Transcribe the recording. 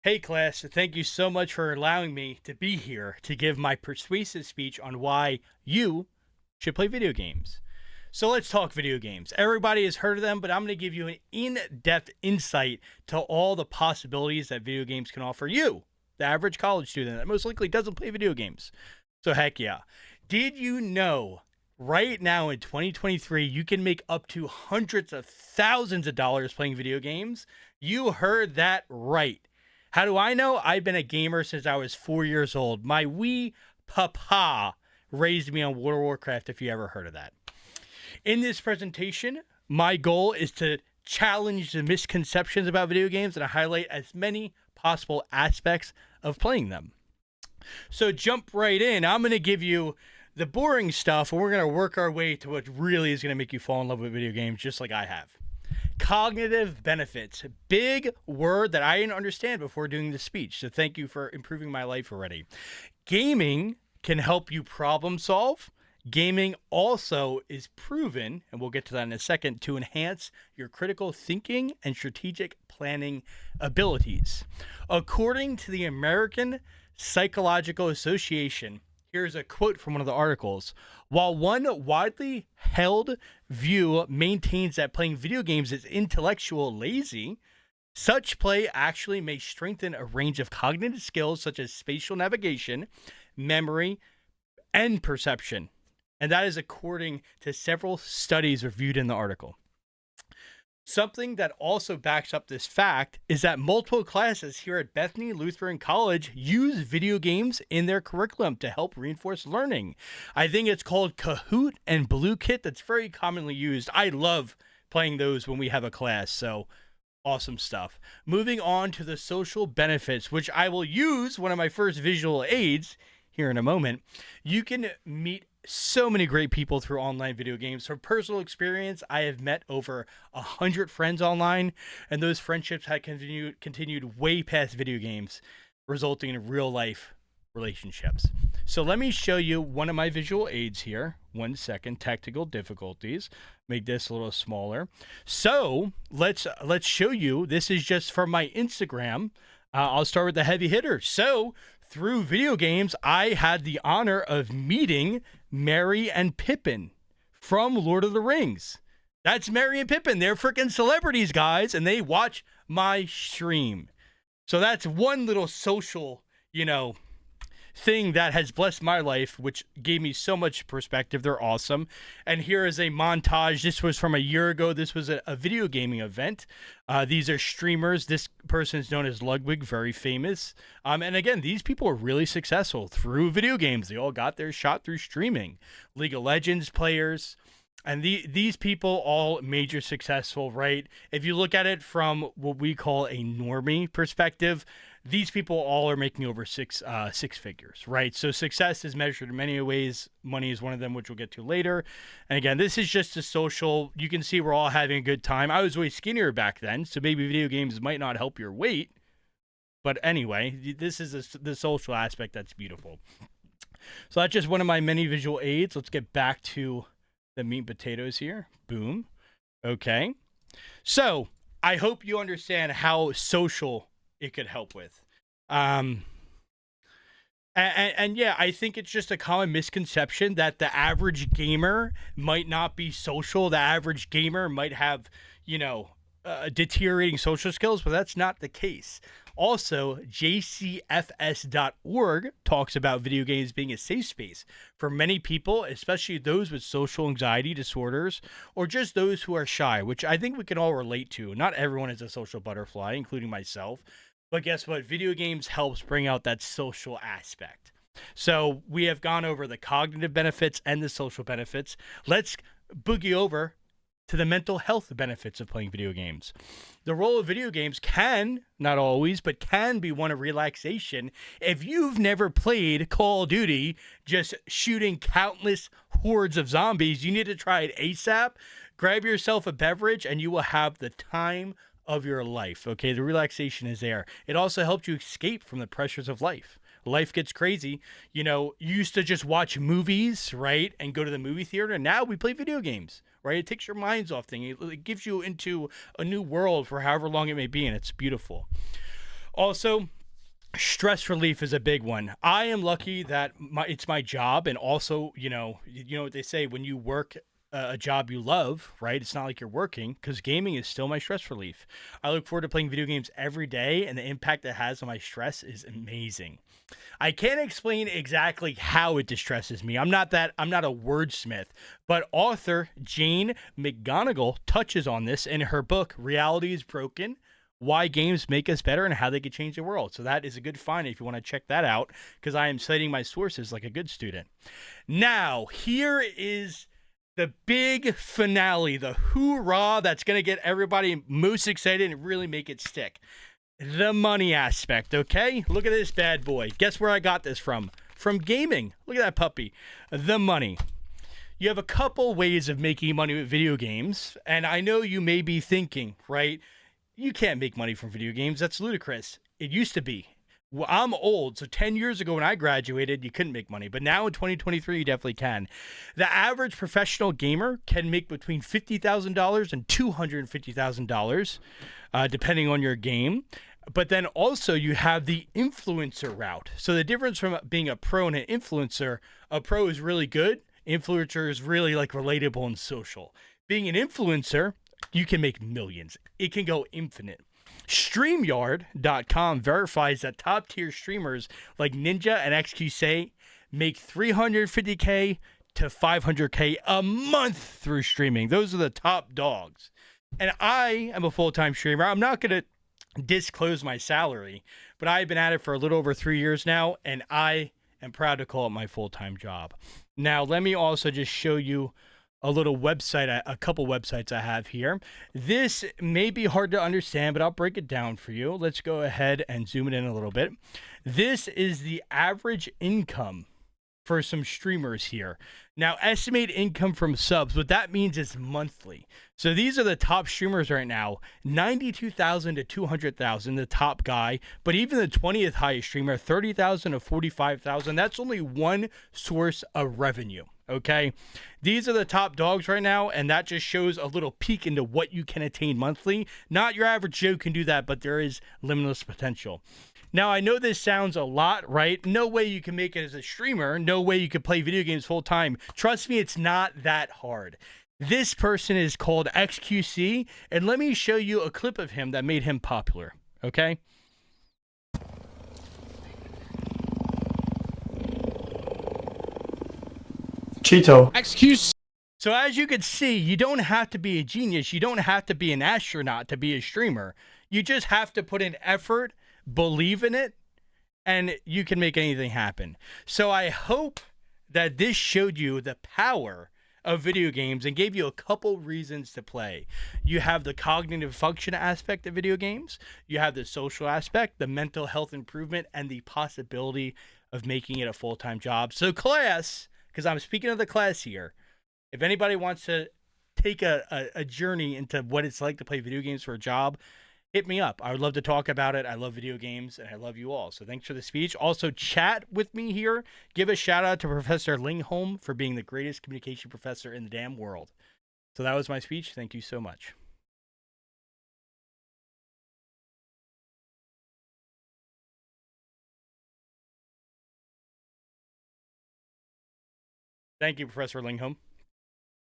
Hey, class, thank you so much for allowing me to be here to give my persuasive speech on why you should play video games. So let's talk video games. Everybody has heard of them, but I'm going to give you an in-depth insight to all the possibilities that video games can offer you, the average college student that most likely doesn't play video games. So heck yeah. Did you know right now in 2023 you can make up to hundreds of thousands of dollars playing video games? You heard that right. How do I know? I've been a gamer since I was 4 years old. My wee papa raised me on World of Warcraft, if you ever heard of that. In this presentation, my goal is to challenge the misconceptions about video games and to highlight as many possible aspects of playing them. So jump right in. I'm going to give you the boring stuff, and we're going to work our way to what really is going to make you fall in love with video games, just like I have. Cognitive benefits. Big word that I didn't understand before doing the speech. So thank you for improving my life already. Gaming can help you problem solve. Gaming also is proven, and we'll get to that in a second, to enhance your critical thinking and strategic planning abilities. According to the American Psychological Association, here's a quote from one of the articles. While one widely held view maintains that playing video games is intellectual lazy, such play actually may strengthen a range of cognitive skills such as spatial navigation, memory, and perception. And that is according to several studies reviewed in the article. Something that also backs up this fact is that multiple classes here at Bethany Lutheran College use video games in their curriculum to help reinforce learning. I think it's called Kahoot and Blue Kit that's very commonly used. I love playing those when we have a class, so awesome stuff. Moving on to the social benefits, which I will use one of my first visual aids here in a moment. You can meet so many great people through online video games. From personal experience, I have met over 100 friends online, and those friendships have continued way past video games, resulting in real life relationships. So let me show you one of my visual aids here. 1 second. Technical difficulties. Make this a little smaller. So let's show you. This is just from my Instagram. I'll start with the heavy hitter. So through video games, I had the honor of meeting Merry and Pippin from Lord of the Rings. That's Merry and Pippin. They're freaking celebrities, guys, and they watch my stream. So that's one little social, thing that has blessed my life, which gave me so much perspective. They're awesome. And here is a montage. This was from a year ago. This was a video gaming event. These are streamers. This person is known as Lugwig, very famous. And again, these people are really successful through video games. They all got their shot through streaming. League of Legends players. And these people all major successful, right? If you look at it from what we call a normie perspective, these people all are making over six figures, right? So success is measured in many ways. Money is one of them, which we'll get to later. And again, this is just a social. You can see we're all having a good time. I was way skinnier back then, so maybe video games might not help your weight. But anyway, this is the social aspect that's beautiful. So that's just one of my many visual aids. Let's get back to the meat and potatoes here. Boom. Okay. So I hope you understand how social it could help with. And yeah, I think it's just a common misconception that the average gamer might not be social. The average gamer might have, deteriorating social skills, but that's not the case. Also, jcfs.org talks about video games being a safe space for many people, especially those with social anxiety disorders or just those who are shy, which I think we can all relate to. Not everyone is a social butterfly, including myself. But guess what? Video games helps bring out that social aspect. So we have gone over the cognitive benefits and the social benefits. Let's boogie over to the mental health benefits of playing video games. The role of video games can, not always, but can be one of relaxation. If you've never played Call of Duty, just shooting countless hordes of zombies, you need to try it ASAP. Grab yourself a beverage and you will have the time of your life. Okay, the relaxation is there. It also helps you escape from the pressures of life. Life gets crazy. You used to just watch movies, right? And go to the movie theater. Now we play video games, right? It takes your minds off things. It gives you into a new world for however long it may be, and it's beautiful. Also, Stress relief is a big one. I am lucky that it's my job, and also, you know what they say, when you work a job you love, right? It's not like you're working, because gaming is still my stress relief. I look forward to playing video games every day, and the impact it has on my stress is amazing. I can't explain exactly how it distresses me. I'm not a wordsmith, but author Jane McGonigal touches on this in her book Reality is Broken: Why Games Make Us Better and How They Could Change the World. So that is a good find if you want to check that out, because I am citing my sources like a good student. Now, here is the big finale, the hoorah that's going to get everybody most excited and really make it stick. The money aspect, okay? Look at this bad boy. Guess where I got this from? From gaming. Look at that puppy. The money. You have a couple ways of making money with video games, and I know you may be thinking, right? You can't make money from video games. That's ludicrous. It used to be. Well, I'm old, so 10 years ago when I graduated, you couldn't make money. But now in 2023, you definitely can. The average professional gamer can make between $50,000 and $250,000, depending on your game. But then also you have the influencer route. So the difference from being a pro and an influencer, a pro is really good. Influencer is really like relatable and social. Being an influencer, you can make millions. It can go infinite. StreamYard.com verifies that top tier streamers like Ninja and XQC make $350K to $500K a month through streaming. Those are the top dogs. And I am a full-time streamer. I'm not going to disclose my salary, but I've been at it for a little over 3 years now, and I am proud to call it my full-time job. Now, let me also just show you a little website, a couple websites I have here. This may be hard to understand, but I'll break it down for you. Let's go ahead and zoom it in a little bit. This is the average income for some streamers here. Now, estimated income from subs, what that means is monthly. So these are the top streamers right now, 92,000 to 200,000, the top guy. But even the 20th highest streamer, 30,000 to 45,000. That's only one source of revenue. Okay, these are the top dogs right now, and that just shows a little peek into what you can attain monthly. Not your average Joe can do that, but there is limitless potential. Now, I know this sounds a lot, right? No way you can make it as a streamer. No way you can play video games full time. Trust me, it's not that hard. This person is called XQC, and let me show you a clip of him that made him popular, okay? Cheeto. Excuse. So as you can see, you don't have to be a genius. You don't have to be an astronaut to be a streamer. You just have to put in effort, believe in it, and you can make anything happen. So I hope that this showed you the power of video games and gave you a couple reasons to play. You have the cognitive function aspect of video games. You have the social aspect, the mental health improvement, and the possibility of making it a full-time job. So class, because I'm speaking of the class here, if anybody wants to take a journey into what it's like to play video games for a job, hit me up. I would love to talk about it. I love video games, and I love you all. So thanks for the speech. Also, chat with me here. Give a shout out to Professor Lingholm for being the greatest communication professor in the damn world. So that was my speech. Thank you so much. Thank you, Professor Lingholm.